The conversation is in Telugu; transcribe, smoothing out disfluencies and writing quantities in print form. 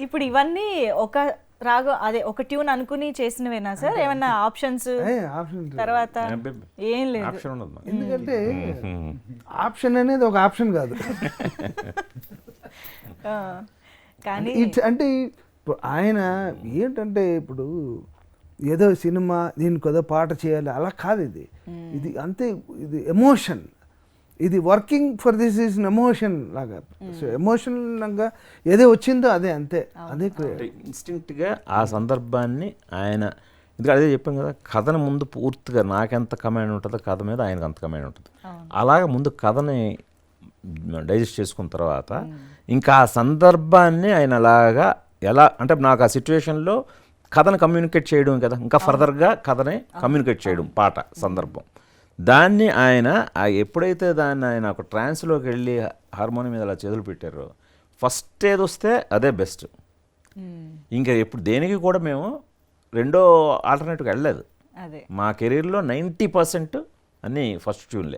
ఇప్పుడు ఇవన్నీ ఒక రాగం అదే ఒక ట్యూన్ అనుకుని చేసినవేనా సార్? ఏమన్నా ఆప్షన్స్ ఆప్షన్ తర్వాత ఏం లేదు? ఆప్షన్ ఉండదు మాకు. ఎందుకంటే ఆప్షన్ అనేది ఒక ఆప్షన్ కాదు. ఆ, కానీ అంటే ఇప్పుడు ఆయన ఏంటంటే ఇప్పుడు ఏదో సినిమా దీనికి ఏదో పాట చేయాలి అలా కాదు. ఇది అంతే, ఇది ఎమోషన్. ఇది working for this is emotion లాగా. సో ఎమోషనల్గా ఏదో వచ్చిందో అదే, అంతే. అదే ఇన్స్టింక్ట్గా ఆ సందర్భాన్ని ఆయన, ఎందుకంటే అదే చెప్పాం కదా, కథను ముందు పూర్తిగా నాకెంత కమాండ్ ఉంటుందో కథ మీద ఆయనకు అంత కమాండ్ ఉంటుంది. అలాగ ముందు కథని డైజెస్ట్ చేసుకున్న తర్వాత ఇంకా ఆ సందర్భాన్ని ఆయన అలాగా ఎలా అంటే నాకు ఆ సిచ్యువేషన్లో కథను కమ్యూనికేట్ చేయడం కదా, ఇంకా ఫర్దర్గా కథని కమ్యూనికేట్ చేయడం పాట సందర్భం. దాన్ని ఆయన ఎప్పుడైతే దాన్ని ఆయన ఒక ట్రాన్స్లోకి వెళ్ళి హార్మోనియం మీద అలా చేతులు పెట్టారో, ఫస్ట్ ఏది వస్తే అదే బెస్ట్. ఇంకా ఎప్పుడు దేనికి కూడా మేము రెండో ఆల్టర్నేటివ్కి వెళ్ళలేదు. అదే మా కెరీర్లో 90% అన్నీ ఫస్ట్ ట్యూన్లే.